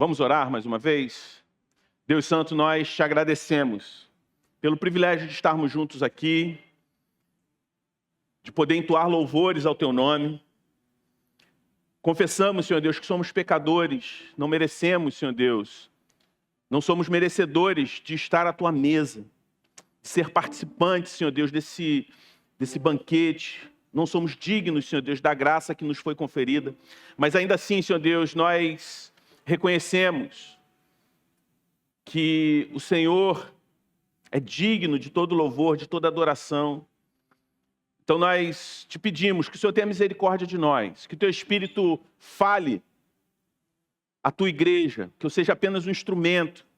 Vamos orar mais uma vez? Deus Santo, nós te agradecemos pelo privilégio de estarmos juntos aqui, de poder entoar louvores ao Teu nome. Confessamos, Senhor Deus, que somos pecadores, não merecemos, Senhor Deus, não somos merecedores de estar à Tua mesa, de ser participantes, Senhor Deus, desse banquete. Não somos dignos, Senhor Deus, da graça que nos foi conferida, mas ainda assim, Senhor Deus, nós reconhecemos que o Senhor é digno de todo louvor, de toda adoração. Então nós te pedimos que o Senhor tenha misericórdia de nós, que o Teu Espírito fale à Tua igreja, que eu seja apenas um instrumento,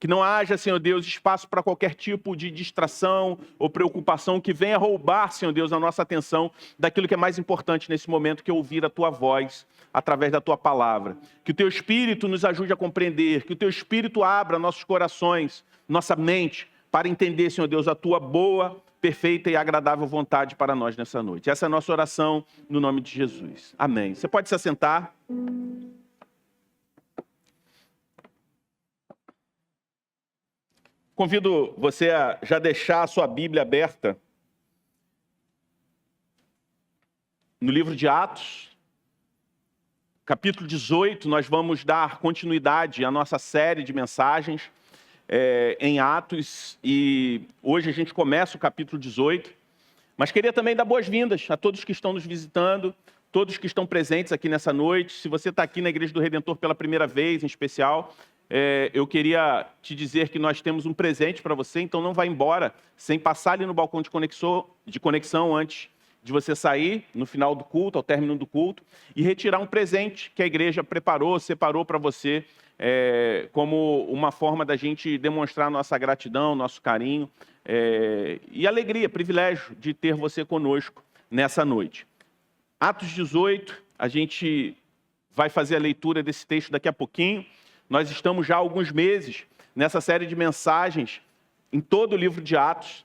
que não haja, Senhor Deus, espaço para qualquer tipo de distração ou preocupação que venha roubar, Senhor Deus, a nossa atenção daquilo que é mais importante nesse momento, que é ouvir a Tua voz através da Tua palavra. Que o Teu Espírito nos ajude a compreender, que o Teu Espírito abra nossos corações, nossa mente, para entender, Senhor Deus, a Tua boa, perfeita e agradável vontade para nós nessa noite. Essa é a nossa oração no nome de Jesus. Amém. Você pode se assentar. Convido você a já deixar a sua Bíblia aberta no livro de Atos, capítulo 18. Nós vamos dar continuidade à nossa série de mensagens em Atos, e hoje a gente começa o capítulo 18. Mas queria também dar boas-vindas a todos que estão nos visitando, todos que estão presentes aqui nessa noite. Se você está aqui na Igreja do Redentor pela primeira vez, em especial, eu queria te dizer que nós temos um presente para você, então não vá embora sem passar ali no balcão de conexão antes de você sair, no final do culto, ao término do culto, e retirar um presente que a igreja separou para você, como uma forma da gente demonstrar nossa gratidão, nosso carinho e alegria, privilégio de ter você conosco nessa noite. Atos 18, a gente vai fazer a leitura desse texto daqui a pouquinho. Nós estamos já há alguns meses nessa série de mensagens em todo o livro de Atos,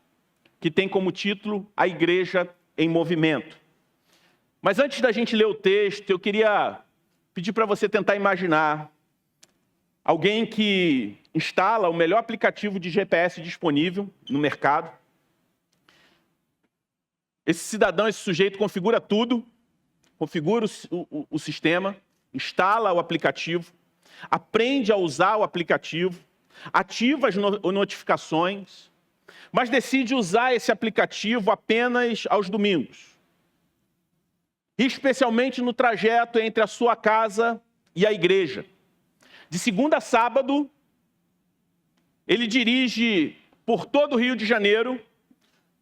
que tem como título A Igreja em Movimento. Mas antes da gente ler o texto, eu queria pedir para você tentar imaginar alguém que instala o melhor aplicativo de GPS disponível no mercado. Esse cidadão, esse sujeito configura tudo, configura o sistema, instala o aplicativo, aprende a usar o aplicativo, ativa as notificações, mas decide usar esse aplicativo apenas aos domingos. Especialmente no trajeto entre a sua casa e a igreja. De segunda a sábado, ele dirige por todo o Rio de Janeiro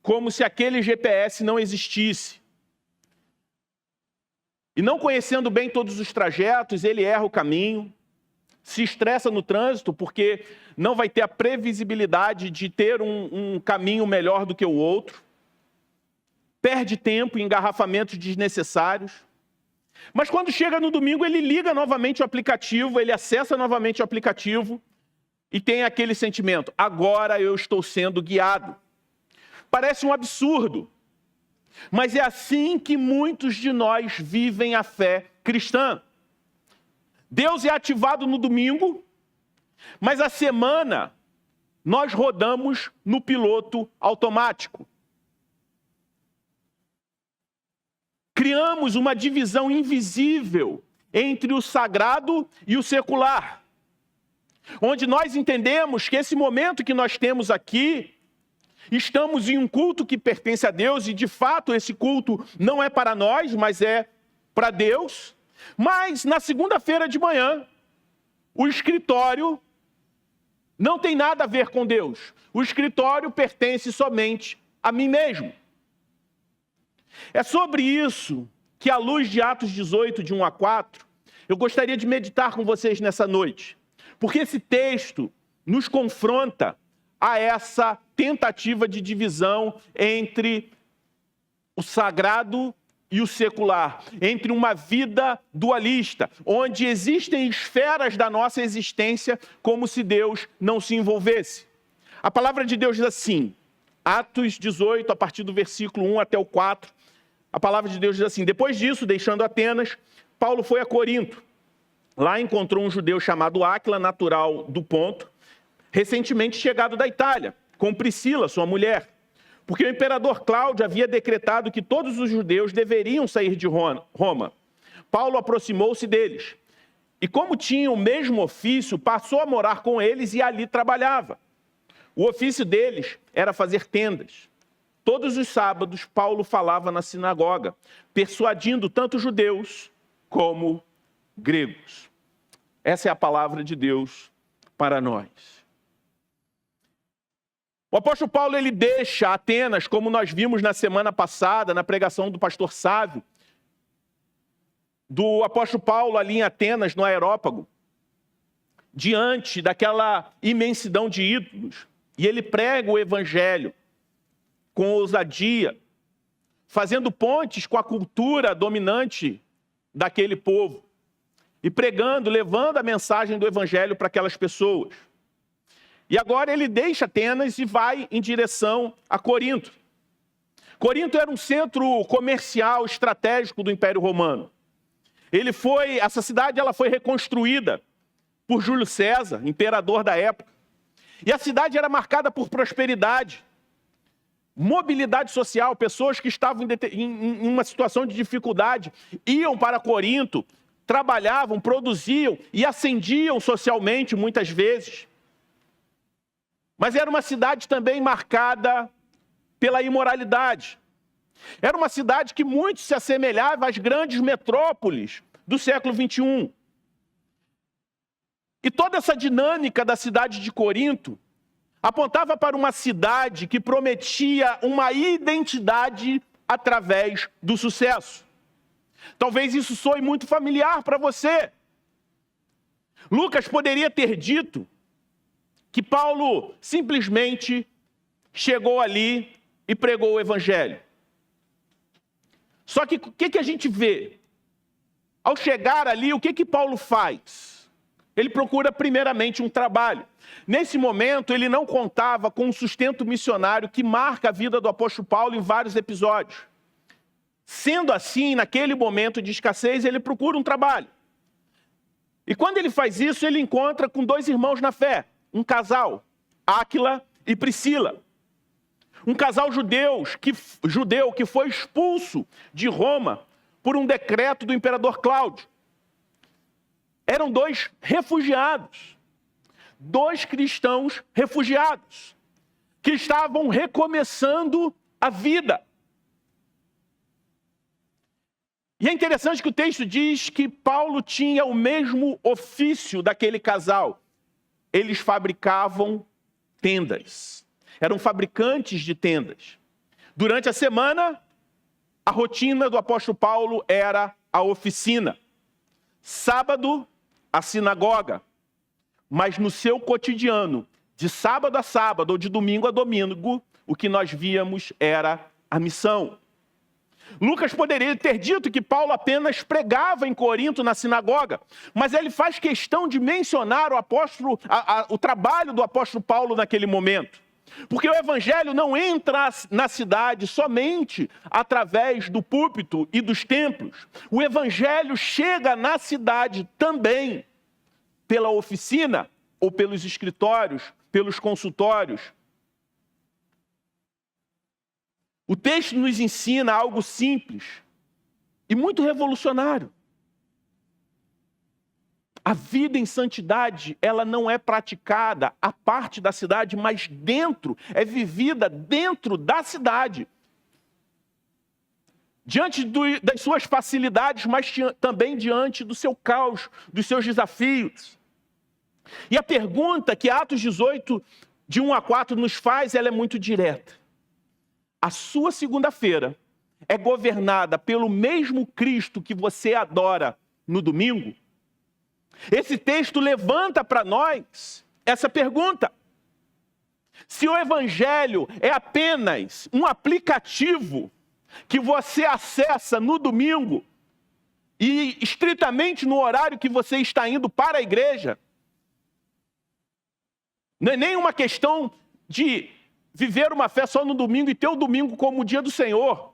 como se aquele GPS não existisse. E não conhecendo bem todos os trajetos, ele erra o caminho, se estressa no trânsito porque não vai ter a previsibilidade de ter um caminho melhor do que o outro. Perde tempo em engarrafamentos desnecessários. Mas quando chega no domingo, ele liga novamente o aplicativo, ele acessa novamente o aplicativo e tem aquele sentimento: agora eu estou sendo guiado. Parece um absurdo, mas é assim que muitos de nós vivem a fé cristã. Deus é ativado no domingo, mas a semana nós rodamos no piloto automático. Criamos uma divisão invisível entre o sagrado e o secular, onde nós entendemos que esse momento que nós temos aqui, estamos em um culto que pertence a Deus, e de fato esse culto não é para nós, mas é para Deus. Mas na segunda-feira de manhã, o escritório não tem nada a ver com Deus. O escritório pertence somente a mim mesmo. É sobre isso que, à luz de Atos 18, de 1 a 4, eu gostaria de meditar com vocês nessa noite. Porque esse texto nos confronta a essa tentativa de divisão entre o sagrado e o secular, entre uma vida dualista, onde existem esferas da nossa existência como se Deus não se envolvesse. A palavra de Deus diz assim, Atos 18, a partir do versículo 1 até o 4, a palavra de Deus diz assim: depois disso, deixando Atenas, Paulo foi a Corinto. Lá encontrou um judeu chamado Áquila, natural do Ponto, recentemente chegado da Itália, com Priscila, sua mulher. Porque o imperador Cláudio havia decretado que todos os judeus deveriam sair de Roma. Paulo aproximou-se deles. E como tinha o mesmo ofício, passou a morar com eles e ali trabalhava. O ofício deles era fazer tendas. Todos os sábados, Paulo falava na sinagoga, persuadindo tanto judeus como gregos. Essa é a palavra de Deus para nós. O apóstolo Paulo, ele deixa Atenas, como nós vimos na semana passada, na pregação do pastor Sávio, do apóstolo Paulo ali em Atenas, no Areópago, diante daquela imensidão de ídolos. E ele prega o evangelho com ousadia, fazendo pontes com a cultura dominante daquele povo. E pregando, levando a mensagem do evangelho para aquelas pessoas. E agora ele deixa Atenas e vai em direção a Corinto. Corinto era um centro comercial estratégico do Império Romano. Essa cidade ela foi reconstruída por Júlio César, imperador da época. E a cidade era marcada por prosperidade, mobilidade social. Pessoas que estavam em uma situação de dificuldade iam para Corinto, trabalhavam, produziam e ascendiam socialmente muitas vezes. Mas era uma cidade também marcada pela imoralidade. Era uma cidade que muito se assemelhava às grandes metrópoles do século XXI. E toda essa dinâmica da cidade de Corinto apontava para uma cidade que prometia uma identidade através do sucesso. Talvez isso soe muito familiar para você. Lucas poderia ter dito que Paulo simplesmente chegou ali e pregou o evangelho. Só que o que a gente vê? Ao chegar ali, o que Paulo faz? Ele procura primeiramente um trabalho. Nesse momento, ele não contava com um sustento missionário que marca a vida do apóstolo Paulo em vários episódios. Sendo assim, naquele momento de escassez, ele procura um trabalho. E quando ele faz isso, ele encontra com dois irmãos na fé. Um casal, Áquila e Priscila. Um casal judeu que foi expulso de Roma por um decreto do imperador Cláudio. Eram dois refugiados, dois cristãos refugiados, que estavam recomeçando a vida. E é interessante que o texto diz que Paulo tinha o mesmo ofício daquele casal. Eles fabricavam tendas. Eram fabricantes de tendas. Durante a semana, a rotina do apóstolo Paulo era a oficina. Sábado, a sinagoga. Mas no seu cotidiano, de sábado a sábado ou de domingo a domingo, o que nós víamos era a missão. Lucas poderia ter dito que Paulo apenas pregava em Corinto na sinagoga, mas ele faz questão de mencionar o trabalho do apóstolo Paulo naquele momento. Porque o evangelho não entra na cidade somente através do púlpito e dos templos. O evangelho chega na cidade também pela oficina ou pelos escritórios, pelos consultórios. O texto nos ensina algo simples e muito revolucionário. A vida em santidade, ela não é praticada à parte da cidade, mas é vivida dentro da cidade. Diante das suas facilidades, mas também diante do seu caos, dos seus desafios. E a pergunta que Atos 18, de 1 a 4, nos faz, ela é muito direta. A sua segunda-feira é governada pelo mesmo Cristo que você adora no domingo? Esse texto levanta para nós essa pergunta. Se o evangelho é apenas um aplicativo que você acessa no domingo e estritamente no horário que você está indo para a igreja, não é nem uma questão de viver uma fé só no domingo e ter o domingo como o dia do Senhor.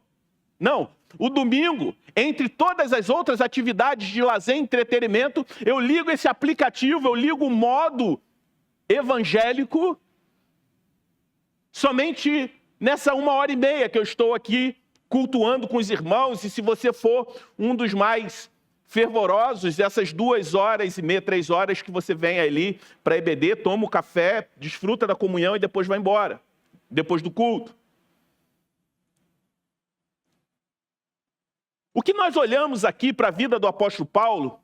Não, o domingo, entre todas as outras atividades de lazer e entretenimento, eu ligo esse aplicativo, eu ligo o modo evangélico, somente nessa 1h30 que eu estou aqui cultuando com os irmãos, e se você for um dos mais fervorosos, essas 2h30, 3 horas que você vem ali para a EBD, toma o café, desfruta da comunhão e depois vai embora, depois do culto. O que nós olhamos aqui para a vida do apóstolo Paulo,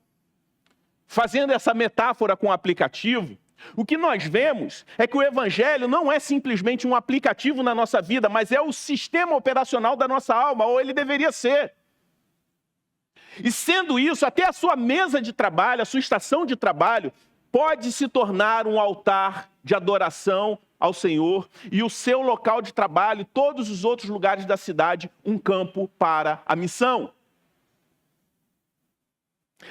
fazendo essa metáfora com o aplicativo, o que nós vemos é que o evangelho não é simplesmente um aplicativo na nossa vida, mas é o sistema operacional da nossa alma, ou ele deveria ser. E sendo isso, até a sua mesa de trabalho, a sua estação de trabalho, pode se tornar um altar de adoração ao Senhor, e o seu local de trabalho, todos os outros lugares da cidade, um campo para a missão.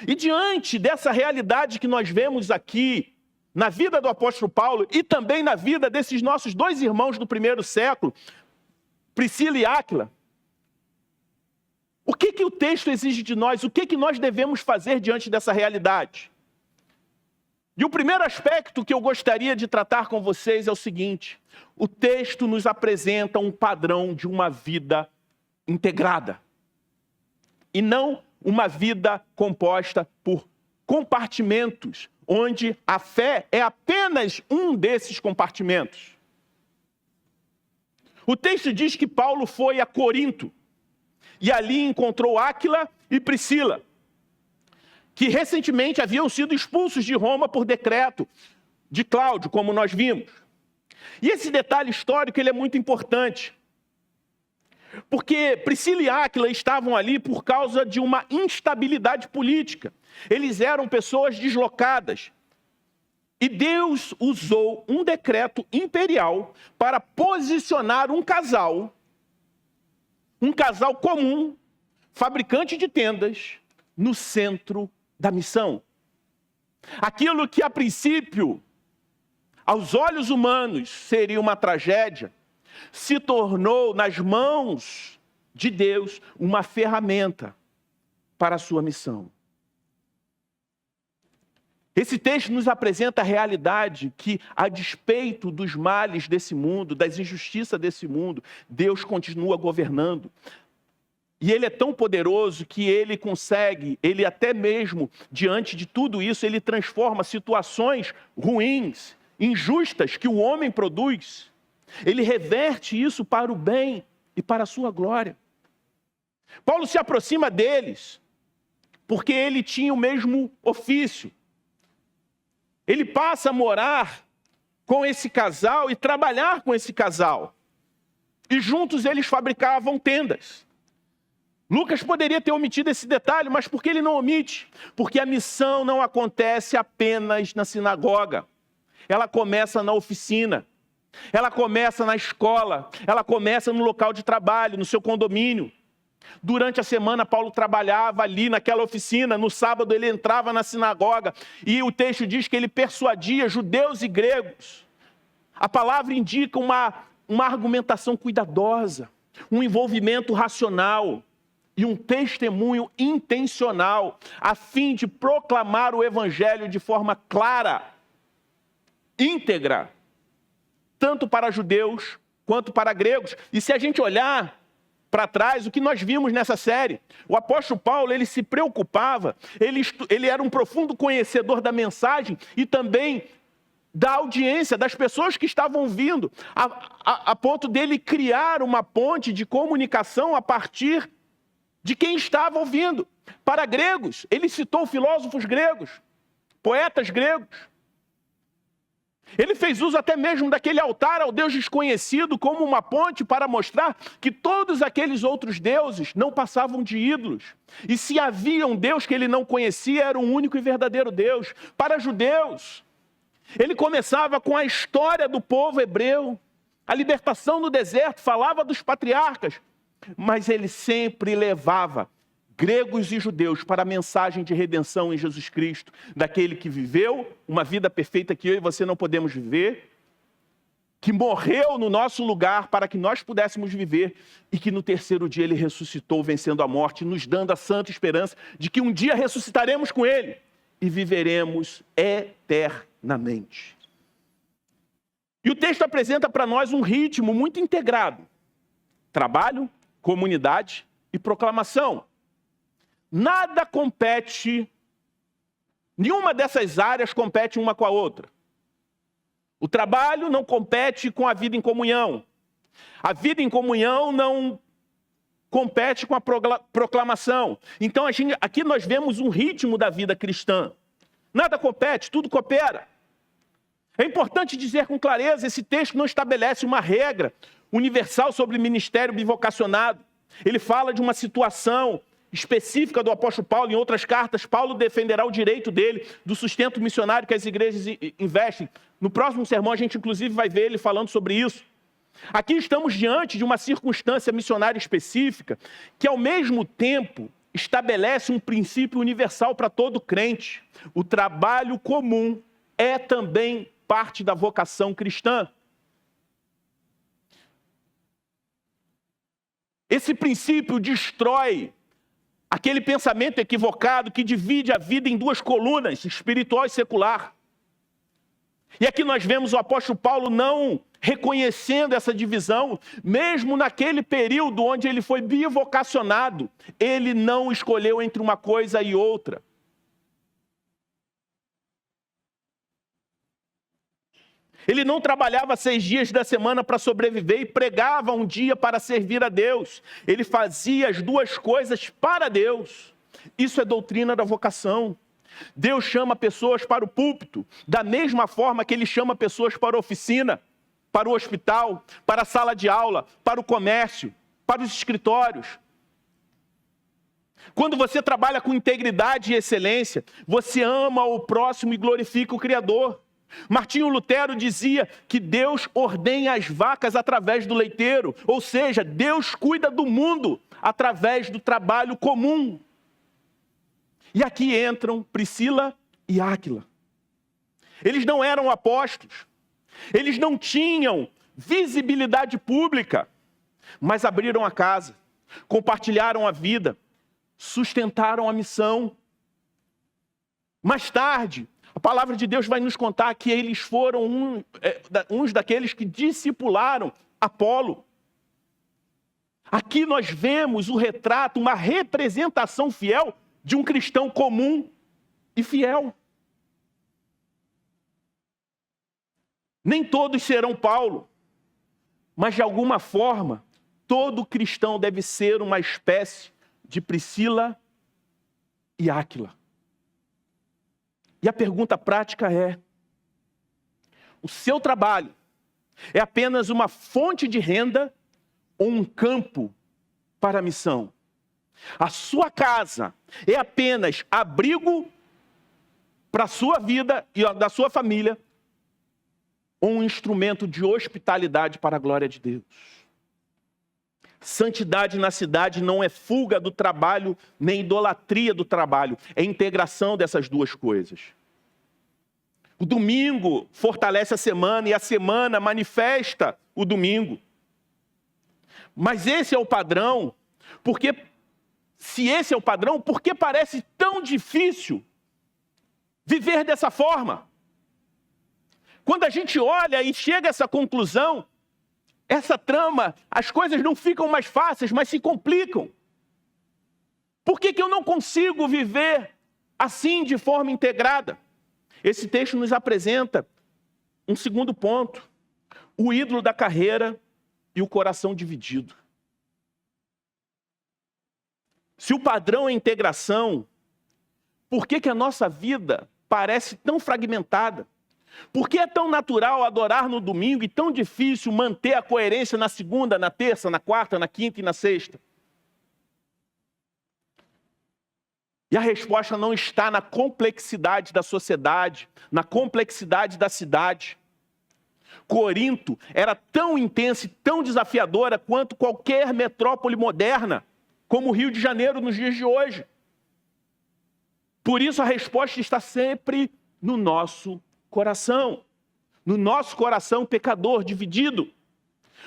E diante dessa realidade que nós vemos aqui, na vida do apóstolo Paulo e também na vida desses nossos 2 irmãos do primeiro século, Priscila e Áquila, o que o texto exige de nós? O que nós devemos fazer diante dessa realidade? E o primeiro aspecto que eu gostaria de tratar com vocês é o seguinte: o texto nos apresenta um padrão de uma vida integrada, e não uma vida composta por compartimentos, onde a fé é apenas um desses compartimentos. O texto diz que Paulo foi a Corinto, e ali encontrou Áquila e Priscila, que recentemente haviam sido expulsos de Roma por decreto de Cláudio, como nós vimos. E esse detalhe histórico ele é muito importante, porque Priscila e Áquila estavam ali por causa de uma instabilidade política. Eles eram pessoas deslocadas. E Deus usou um decreto imperial para posicionar um casal comum, fabricante de tendas, no centro da missão. Aquilo que a princípio, aos olhos humanos, seria uma tragédia, se tornou nas mãos de Deus uma ferramenta para a sua missão. Esse texto nos apresenta a realidade que, a despeito dos males desse mundo, das injustiças desse mundo, Deus continua governando. E Ele é tão poderoso que Ele consegue, Ele até mesmo, diante de tudo isso, Ele transforma situações ruins, injustas, que o homem produz. Ele reverte isso para o bem e para a sua glória. Paulo se aproxima deles, porque ele tinha o mesmo ofício. Ele passa a morar com esse casal e trabalhar com esse casal. E juntos eles fabricavam tendas. Lucas poderia ter omitido esse detalhe, mas por que ele não omite? Porque a missão não acontece apenas na sinagoga. Ela começa na oficina. Ela começa na escola. Ela começa no local de trabalho, no seu condomínio. Durante a semana, Paulo trabalhava ali naquela oficina. No sábado, ele entrava na sinagoga. E o texto diz que ele persuadia judeus e gregos. A palavra indica uma argumentação cuidadosa, um envolvimento racional e um testemunho intencional, a fim de proclamar o evangelho de forma clara, íntegra, tanto para judeus quanto para gregos. E se a gente olhar para trás, o que nós vimos nessa série, o apóstolo Paulo, ele se preocupava, ele era um profundo conhecedor da mensagem e também da audiência, das pessoas que estavam vindo, a ponto dele criar uma ponte de comunicação a partir de quem estava ouvindo. Para gregos, ele citou filósofos gregos, poetas gregos. Ele fez uso até mesmo daquele altar ao Deus desconhecido como uma ponte para mostrar que todos aqueles outros deuses não passavam de ídolos. E se havia um Deus que ele não conhecia, era um único e verdadeiro Deus. Para judeus, ele começava com a história do povo hebreu, a libertação no deserto, falava dos patriarcas, mas ele sempre levava gregos e judeus para a mensagem de redenção em Jesus Cristo, daquele que viveu uma vida perfeita que eu e você não podemos viver, que morreu no nosso lugar para que nós pudéssemos viver e que no terceiro dia ele ressuscitou, vencendo a morte, nos dando a santa esperança de que um dia ressuscitaremos com ele e viveremos eternamente. E o texto apresenta para nós um ritmo muito integrado: trabalho, comunidade e proclamação. Nada compete, nenhuma dessas áreas compete uma com a outra. O trabalho não compete com a vida em comunhão. A vida em comunhão não compete com a proclamação. Então, aqui nós vemos um ritmo da vida cristã. Nada compete, tudo coopera. É importante dizer com clareza, esse texto não estabelece uma regra universal sobre ministério bivocacionado. Ele fala de uma situação específica do apóstolo Paulo. Em outras cartas, Paulo defenderá o direito dele do sustento missionário que as igrejas investem. No próximo sermão, a gente inclusive vai ver ele falando sobre isso. Aqui estamos diante de uma circunstância missionária específica que, ao mesmo tempo, estabelece um princípio universal para todo crente. O trabalho comum é também parte da vocação cristã. Esse princípio destrói aquele pensamento equivocado que divide a vida em duas colunas, espiritual e secular. E aqui nós vemos o apóstolo Paulo não reconhecendo essa divisão, mesmo naquele período onde ele foi bivocacionado, ele não escolheu entre uma coisa e outra. Ele não trabalhava 6 dias da semana para sobreviver e pregava um dia para servir a Deus. Ele fazia as duas coisas para Deus. Isso é doutrina da vocação. Deus chama pessoas para o púlpito, da mesma forma que Ele chama pessoas para a oficina, para o hospital, para a sala de aula, para o comércio, para os escritórios. Quando você trabalha com integridade e excelência, você ama o próximo e glorifica o Criador. Martinho Lutero dizia que Deus ordenha as vacas através do leiteiro, ou seja, Deus cuida do mundo através do trabalho comum. E aqui entram Priscila e Áquila. Eles não eram apóstolos, eles não tinham visibilidade pública, mas abriram a casa, compartilharam a vida, sustentaram a missão. Mais tarde, a palavra de Deus vai nos contar que eles foram uns daqueles que discipularam Apolo. Aqui nós vemos o retrato, uma representação fiel de um cristão comum e fiel. Nem todos serão Paulo, mas de alguma forma, todo cristão deve ser uma espécie de Priscila e Áquila. E a pergunta prática é: o seu trabalho é apenas uma fonte de renda ou um campo para a missão? A sua casa é apenas abrigo para a sua vida e da sua família ou um instrumento de hospitalidade para a glória de Deus? Santidade na cidade não é fuga do trabalho, nem idolatria do trabalho. É integração dessas duas coisas. O domingo fortalece a semana e a semana manifesta o domingo. Mas esse é o padrão, porque se esse é o padrão, por que parece tão difícil viver dessa forma? Quando a gente olha e chega a essa conclusão, essa trama, as coisas não ficam mais fáceis, mas se complicam. Por que eu não consigo viver assim de forma integrada? Esse texto nos apresenta um segundo ponto: o ídolo da carreira e o coração dividido. Se o padrão é integração, por que a nossa vida parece tão fragmentada? Por que é tão natural adorar no domingo e tão difícil manter a coerência na segunda, na terça, na quarta, na quinta e na sexta? E a resposta não está na complexidade da sociedade, na complexidade da cidade. Corinto era tão intensa e tão desafiadora quanto qualquer metrópole moderna, como o Rio de Janeiro nos dias de hoje. Por isso a resposta está sempre no nosso coração. no nosso coração pecador, dividido.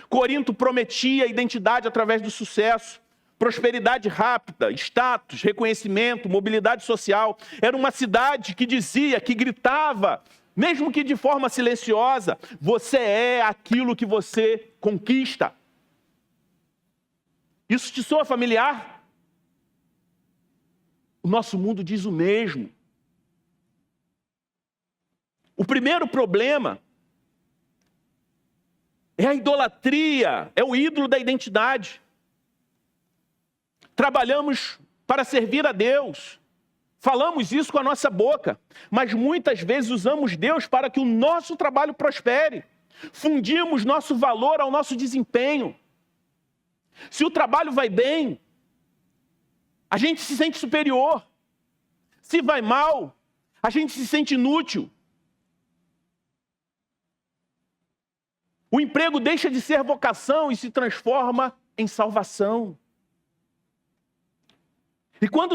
Corinto prometia identidade através do sucesso, prosperidade rápida, status, reconhecimento, mobilidade social. Era uma cidade que dizia, que gritava, mesmo que de forma silenciosa, você é aquilo que você conquista. Isso te soa familiar? O nosso mundo diz o mesmo. O primeiro problema é a idolatria, é o ídolo da identidade. Trabalhamos para servir a Deus, falamos isso com a nossa boca, mas muitas vezes usamos Deus para que o nosso trabalho prospere. Fundimos nosso valor ao nosso desempenho. Se o trabalho vai bem, a gente se sente superior. Se vai mal, a gente se sente inútil. O emprego deixa de ser vocação e se transforma em salvação. E quando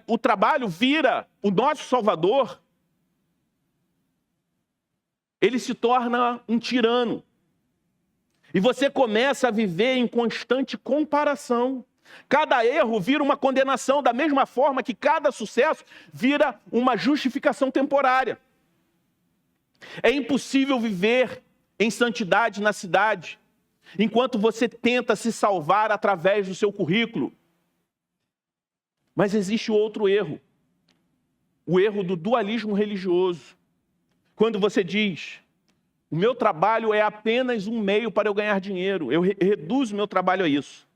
o trabalho vira o nosso salvador, ele se torna um tirano. E você começa a viver em constante comparação. Cada erro vira uma condenação, da mesma forma que cada sucesso vira uma justificação temporária. É impossível viver em santidade na cidade, enquanto você tenta se salvar através do seu currículo. Mas existe outro erro, o erro do dualismo religioso. Quando você diz, o meu trabalho é apenas um meio para eu ganhar dinheiro, eu reduzo o meu trabalho a isso.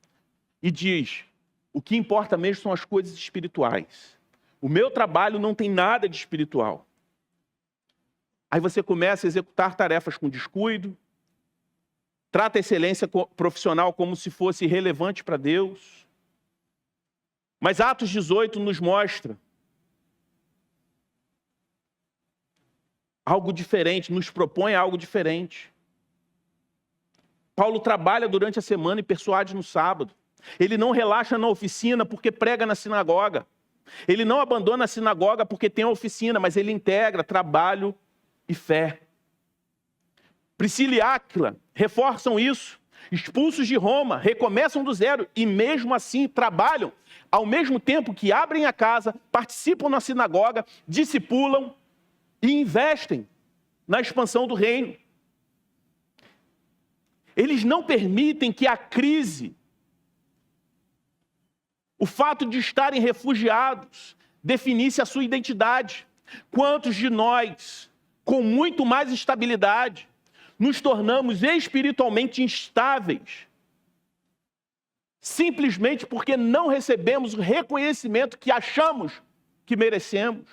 E diz, o que importa mesmo são as coisas espirituais. O meu trabalho não tem nada de espiritual. Aí você começa a executar tarefas com descuido, trata a excelência profissional como se fosse irrelevante para Deus. Mas Atos 18 nos mostra algo diferente, nos propõe algo diferente. Paulo trabalha durante a semana e persuade no sábado. Ele não relaxa na oficina porque prega na sinagoga. Ele não abandona a sinagoga porque tem a oficina, mas ele integra trabalho e fé. Priscila e Áquila reforçam isso. Expulsos de Roma, recomeçam do zero e mesmo assim trabalham, ao mesmo tempo que abrem a casa, participam na sinagoga, discipulam e investem na expansão do reino. Eles não permitem que a crise, o fato de estarem refugiados, definisse a sua identidade. Quantos de nós, com muito mais estabilidade, nos tornamos espiritualmente instáveis, simplesmente porque não recebemos o reconhecimento que achamos que merecemos?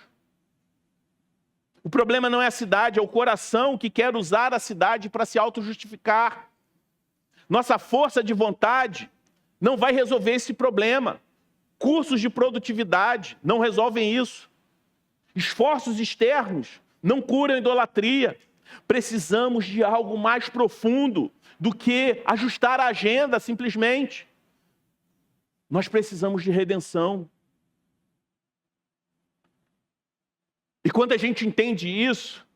O problema não é a cidade, é o coração que quer usar a cidade para se auto-justificar. Nossa força de vontade não vai resolver esse problema. Cursos de produtividade não resolvem isso. Esforços externos não curam a idolatria. Precisamos de algo mais profundo do que ajustar a agenda simplesmente. Nós precisamos de redenção. E quando a gente entende isso,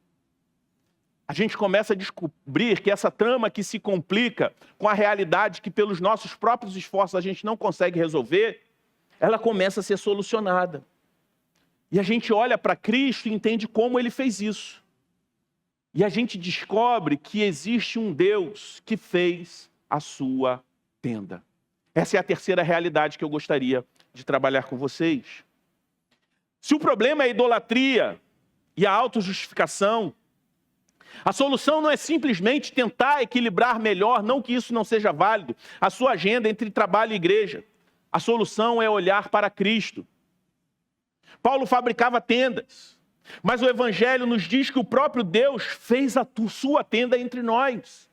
a gente começa a descobrir que essa trama que se complica com a realidade que pelos nossos próprios esforços a gente não consegue resolver, ela começa a ser solucionada. E a gente olha para Cristo e entende como Ele fez isso. E a gente descobre que existe um Deus que fez a sua tenda. Essa é a terceira realidade que eu gostaria de trabalhar com vocês. Se o problema é a idolatria e a autojustificação, a solução não é simplesmente tentar equilibrar melhor, não que isso não seja válido, a sua agenda entre trabalho e igreja. A solução é olhar para Cristo. Paulo fabricava tendas, mas o Evangelho nos diz que o próprio Deus fez a sua tenda entre nós.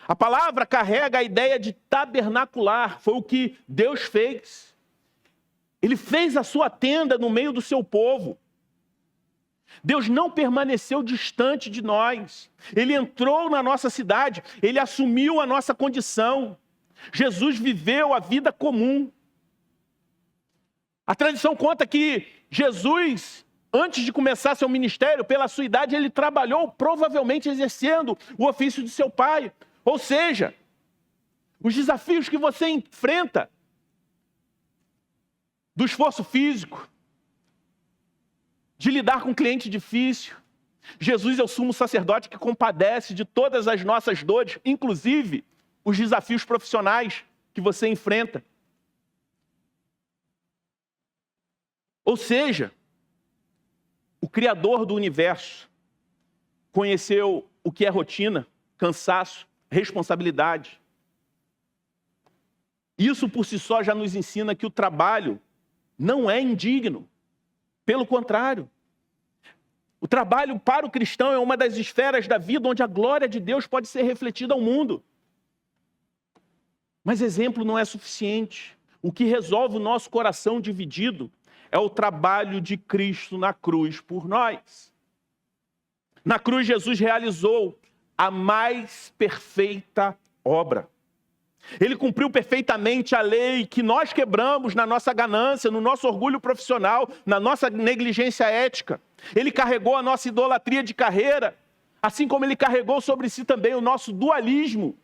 A palavra carrega a ideia de tabernacular, foi o que Deus fez. Ele fez a sua tenda no meio do seu povo. Deus não permaneceu distante de nós. Ele entrou na nossa cidade, Ele assumiu a nossa condição. Jesus viveu a vida comum. A tradição conta que Jesus Antes de começar seu ministério, pela sua idade, ele trabalhou, provavelmente exercendo o ofício de seu pai. Ou seja, os desafios que você enfrenta, do esforço físico, de lidar com um cliente difícil. Jesus é o sumo sacerdote que compadece de todas as nossas dores, inclusive os desafios profissionais que você enfrenta. Ou seja, o Criador do universo conheceu o que é rotina, cansaço, responsabilidade. Isso por si só já nos ensina que o trabalho não é indigno. Pelo contrário, o trabalho para o cristão é uma das esferas da vida onde a glória de Deus pode ser refletida ao mundo. Mas exemplo não é suficiente. O que resolve o nosso coração dividido é o trabalho de Cristo na cruz por nós. Na cruz, Jesus realizou a mais perfeita obra. Ele cumpriu perfeitamente a lei que nós quebramos na nossa ganância, no nosso orgulho profissional, na nossa negligência ética. Ele carregou a nossa idolatria de carreira, assim como ele carregou sobre si também o nosso dualismo.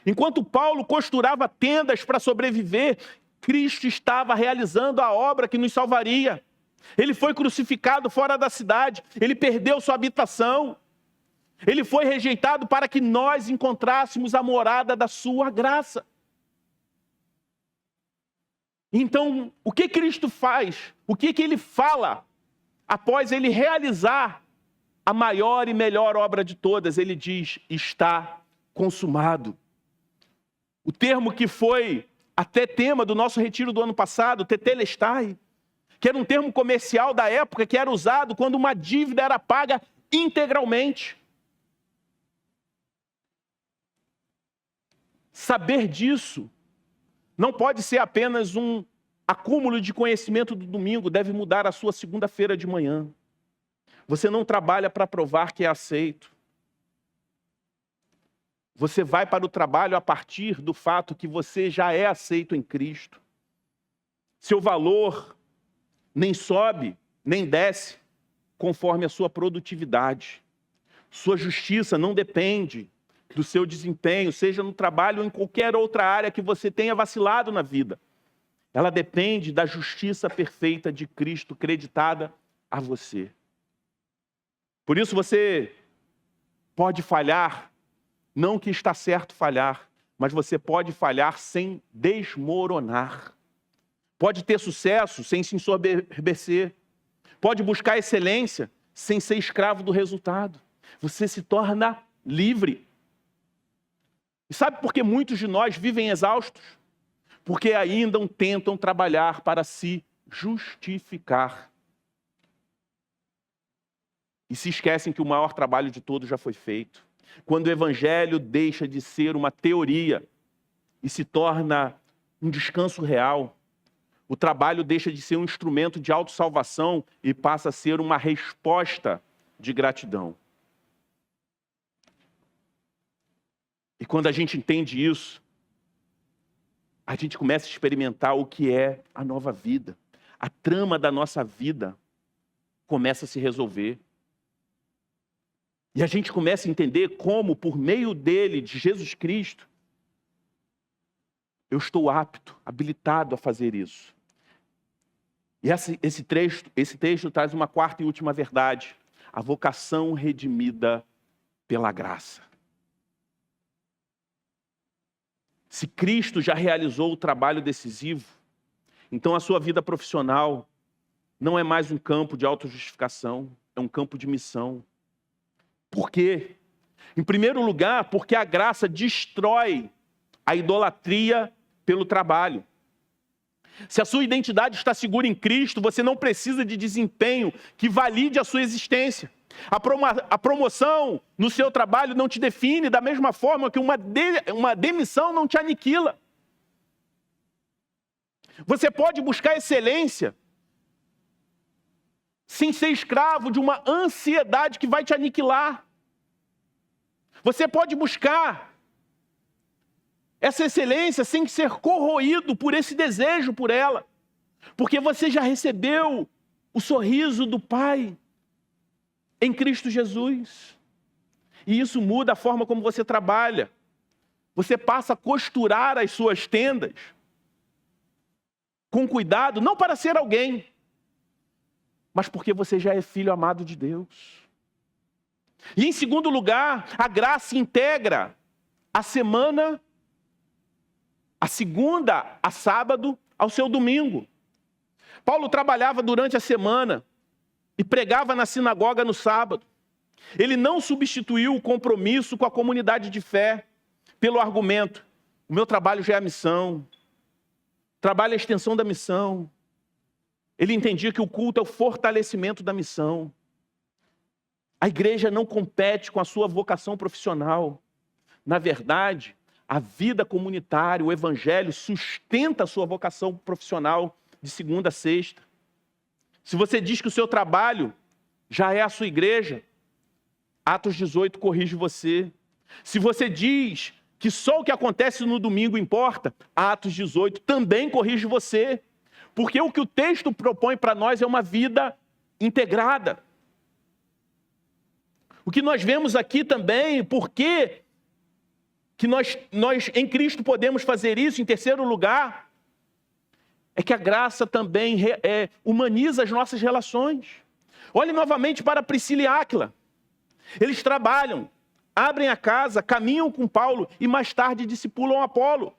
Enquanto Paulo costurava tendas para sobreviver, Cristo estava realizando a obra que nos salvaria. Ele foi crucificado fora da cidade, ele perdeu sua habitação. Ele foi rejeitado para que nós encontrássemos a morada da sua graça. Então, o que Cristo faz? O que ele fala após ele realizar a maior e melhor obra de todas? Ele diz, está consumado. O termo que foi até tema do nosso retiro do ano passado, tetelestai, que era um termo comercial da época que era usado quando uma dívida era paga integralmente. Saber disso não pode ser apenas um acúmulo de conhecimento do domingo, deve mudar a sua segunda-feira de manhã. Você não trabalha para provar que é aceito. Você vai para o trabalho a partir do fato que você já é aceito em Cristo. Seu valor nem sobe, nem desce, conforme a sua produtividade. Sua justiça não depende do seu desempenho, seja no trabalho ou em qualquer outra área que você tenha vacilado na vida. Ela depende da justiça perfeita de Cristo creditada a você. Por isso você pode falhar, não que está certo falhar, mas você pode falhar sem desmoronar. Pode ter sucesso sem se ensoberbecer. Pode buscar excelência sem ser escravo do resultado. Você se torna livre. E sabe por que muitos de nós vivem exaustos? Porque ainda tentam trabalhar para se justificar. E se esquecem que o maior trabalho de todos já foi feito. Quando o evangelho deixa de ser uma teoria e se torna um descanso real, o trabalho deixa de ser um instrumento de autossalvação e passa a ser uma resposta de gratidão. E quando a gente entende isso, a gente começa a experimentar o que é a nova vida. A trama da nossa vida começa a se resolver. E a gente começa a entender como, por meio dele, de Jesus Cristo, eu estou apto, habilitado a fazer isso. E esse texto traz uma quarta e última verdade. A vocação redimida pela graça. Se Cristo já realizou o trabalho decisivo, então a sua vida profissional não é mais um campo de autojustificação, é um campo de missão. Por quê? Em primeiro lugar, porque a graça destrói a idolatria pelo trabalho. Se a sua identidade está segura em Cristo, você não precisa de desempenho que valide a sua existência. A promoção no seu trabalho não te define da mesma forma que uma demissão não te aniquila. Você pode buscar excelência sem ser escravo de uma ansiedade que vai te aniquilar. Você pode buscar essa excelência sem ser corroído por esse desejo por ela. Porque você já recebeu o sorriso do Pai em Cristo Jesus. E isso muda a forma como você trabalha. Você passa a costurar as suas tendas com cuidado, não para ser alguém, mas porque você já é filho amado de Deus. E em segundo lugar, a graça integra a semana, a segunda a sábado, ao seu domingo. Paulo trabalhava durante a semana e pregava na sinagoga no sábado. Ele não substituiu o compromisso com a comunidade de fé pelo argumento: o meu trabalho já é a missão, trabalho é a extensão da missão. Ele entendia que o culto é o fortalecimento da missão. A igreja não compete com a sua vocação profissional. Na verdade, a vida comunitária, o evangelho, sustenta a sua vocação profissional de segunda a sexta. Se você diz que o seu trabalho já é a sua igreja, Atos 18 corrige você. Se você diz que só o que acontece no domingo importa, Atos 18 também corrige você. Porque o que o texto propõe para nós é uma vida integrada. O que nós vemos aqui também, porque que nós em Cristo podemos fazer isso, em terceiro lugar, é que a graça também humaniza as nossas relações. Olhe novamente para Priscila e Áquila. Eles trabalham, abrem a casa, caminham com Paulo e mais tarde discipulam Apolo.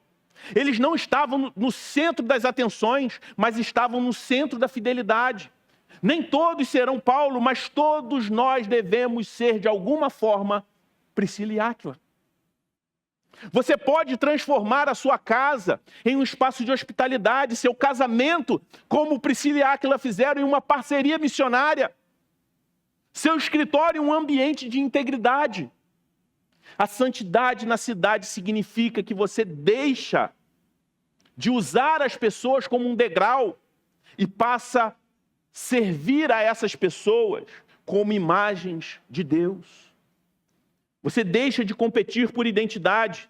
Eles não estavam no centro das atenções, mas estavam no centro da fidelidade. Nem todos serão Paulo, mas todos nós devemos ser, de alguma forma, Priscila e Áquila. Você pode transformar a sua casa em um espaço de hospitalidade, seu casamento, como Priscila e Áquila fizeram, em uma parceria missionária. Seu escritório em um ambiente de integridade. A santidade na cidade significa que você deixa de usar as pessoas como um degrau e passa a servir a essas pessoas como imagens de Deus. Você deixa de competir por identidade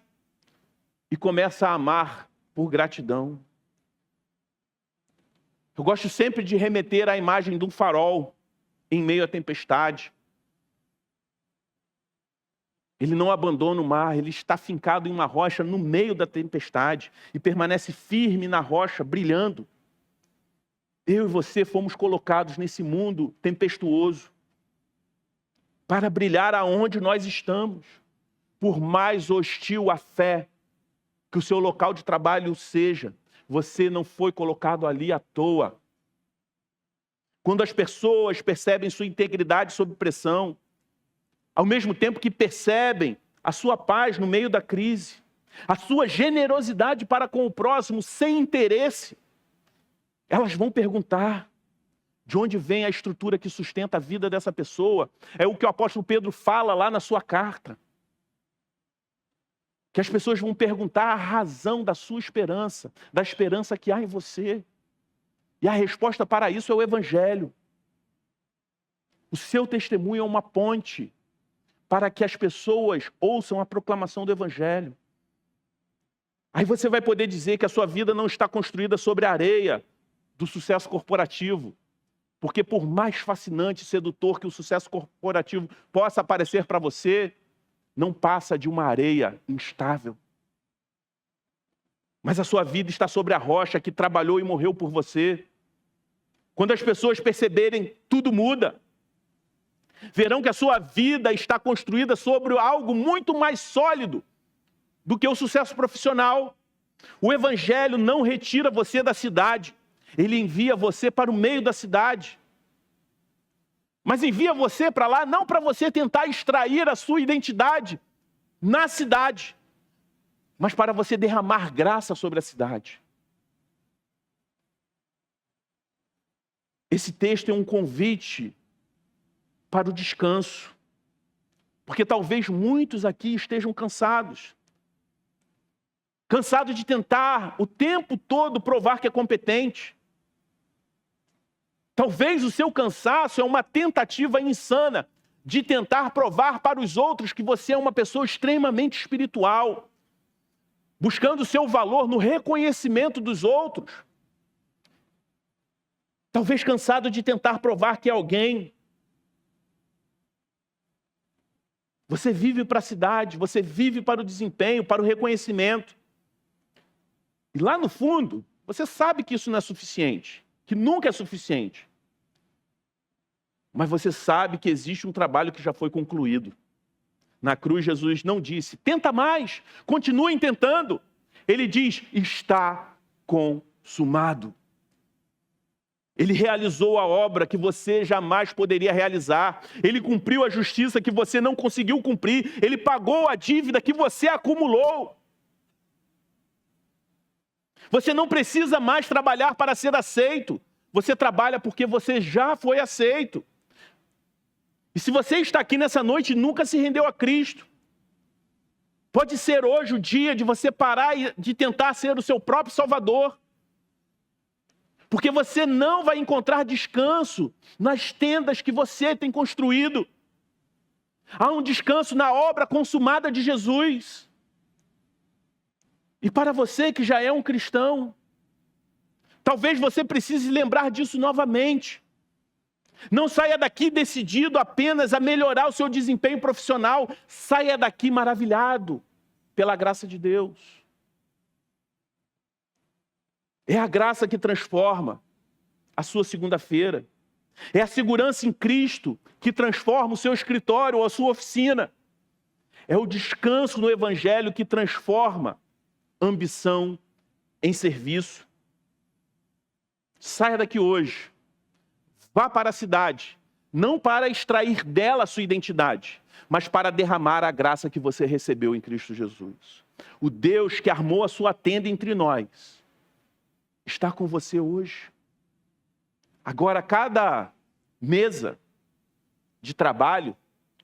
e começa a amar por gratidão. Eu gosto sempre de remeter à imagem de um farol em meio à tempestade. Ele não abandona o mar, ele está fincado em uma rocha no meio da tempestade e permanece firme na rocha, brilhando. Eu e você fomos colocados nesse mundo tempestuoso para brilhar aonde nós estamos. Por mais hostil a fé que o seu local de trabalho seja, você não foi colocado ali à toa. Quando as pessoas percebem sua integridade sob pressão, ao mesmo tempo que percebem a sua paz no meio da crise, a sua generosidade para com o próximo sem interesse, elas vão perguntar de onde vem a estrutura que sustenta a vida dessa pessoa. É o que o apóstolo Pedro fala lá na sua carta. Que as pessoas vão perguntar a razão da sua esperança, da esperança que há em você. E a resposta para isso é o evangelho. O seu testemunho é uma ponte para que as pessoas ouçam a proclamação do evangelho. Aí você vai poder dizer que a sua vida não está construída sobre a areia do sucesso corporativo. Porque por mais fascinante e sedutor que o sucesso corporativo possa parecer para você, não passa de uma areia instável. Mas a sua vida está sobre a rocha que trabalhou e morreu por você. Quando as pessoas perceberem, tudo muda. Verão que a sua vida está construída sobre algo muito mais sólido do que o sucesso profissional. O evangelho não retira você da cidade. Ele envia você para o meio da cidade. Mas envia você para lá não para você tentar extrair a sua identidade na cidade, mas para você derramar graça sobre a cidade. Esse texto é um convite para o descanso, porque talvez muitos aqui estejam cansados de tentar o tempo todo provar que é competente. Talvez o seu cansaço é uma tentativa insana de tentar provar para os outros que você é uma pessoa extremamente espiritual, buscando o seu valor no reconhecimento dos outros. Talvez cansado de tentar provar que é alguém. Você vive para a cidade, você vive para o desempenho, para o reconhecimento. E lá no fundo, você sabe que isso não é suficiente, que nunca é suficiente. Mas você sabe que existe um trabalho que já foi concluído. Na cruz, Jesus não disse, tenta mais, continue tentando. Ele diz, está consumado. Ele realizou a obra que você jamais poderia realizar. Ele cumpriu a justiça que você não conseguiu cumprir. Ele pagou a dívida que você acumulou. Você não precisa mais trabalhar para ser aceito. Você trabalha porque você já foi aceito. E se você está aqui nessa noite e nunca se rendeu a Cristo, pode ser hoje o dia de você parar de tentar ser o seu próprio Salvador. Porque você não vai encontrar descanso nas tendas que você tem construído. Há um descanso na obra consumada de Jesus. E para você que já é um cristão, talvez você precise lembrar disso novamente. Não saia daqui decidido apenas a melhorar o seu desempenho profissional. Saia daqui maravilhado pela graça de Deus. É a graça que transforma a sua segunda-feira. É a segurança em Cristo que transforma o seu escritório ou a sua oficina. É o descanso no Evangelho que transforma ambição em serviço. Saia daqui hoje. Vá para a cidade. Não para extrair dela a sua identidade, mas para derramar a graça que você recebeu em Cristo Jesus. O Deus que armou a sua tenda entre nós está com você hoje. Agora, cada mesa de trabalho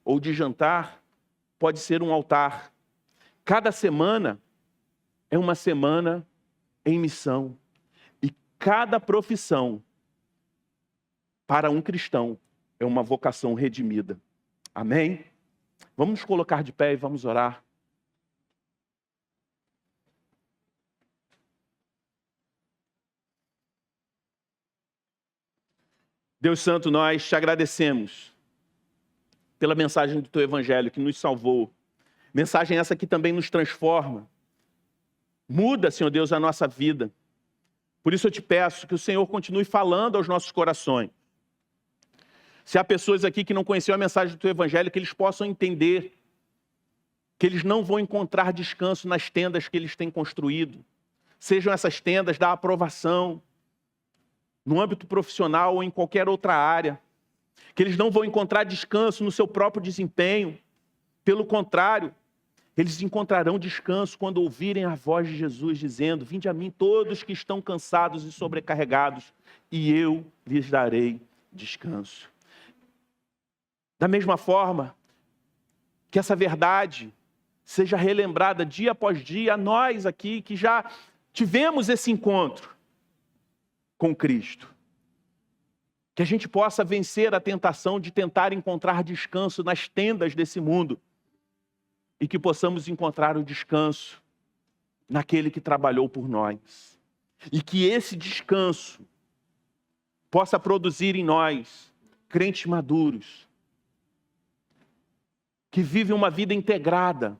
ou de jantar pode ser um altar. Cada semana é uma semana em missão. E cada profissão, para um cristão, é uma vocação redimida. Amém? Vamos nos colocar de pé e vamos orar. Deus Santo, nós te agradecemos pela mensagem do Teu Evangelho que nos salvou. Mensagem essa que também nos transforma. Muda, Senhor Deus, a nossa vida. Por isso eu te peço que o Senhor continue falando aos nossos corações. Se há pessoas aqui que não conheciam a mensagem do Teu Evangelho, que eles possam entender que eles não vão encontrar descanso nas tendas que eles têm construído. Sejam essas tendas da aprovação, no âmbito profissional ou em qualquer outra área, que eles não vão encontrar descanso no seu próprio desempenho. Pelo contrário, eles encontrarão descanso quando ouvirem a voz de Jesus dizendo, vinde a mim todos que estão cansados e sobrecarregados, e eu lhes darei descanso. Da mesma forma, que essa verdade seja relembrada dia após dia a nós aqui que já tivemos esse encontro com Cristo. Que a gente possa vencer a tentação de tentar encontrar descanso nas tendas desse mundo e que possamos encontrar o descanso naquele que trabalhou por nós. E que esse descanso possa produzir em nós crentes maduros, que vivem uma vida integrada,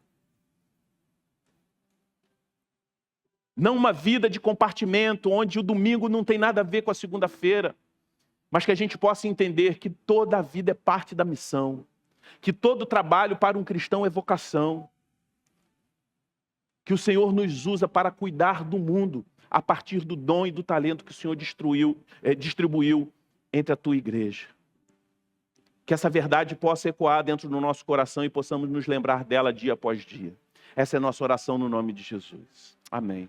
não uma vida de compartimento, onde o domingo não tem nada a ver com a segunda-feira, mas que a gente possa entender que toda a vida é parte da missão, que todo trabalho para um cristão é vocação, que o Senhor nos usa para cuidar do mundo a partir do dom e do talento que o Senhor distribuiu entre a tua igreja. Que essa verdade possa ecoar dentro do nosso coração e possamos nos lembrar dela dia após dia. Essa é a nossa oração no nome de Jesus. Amém.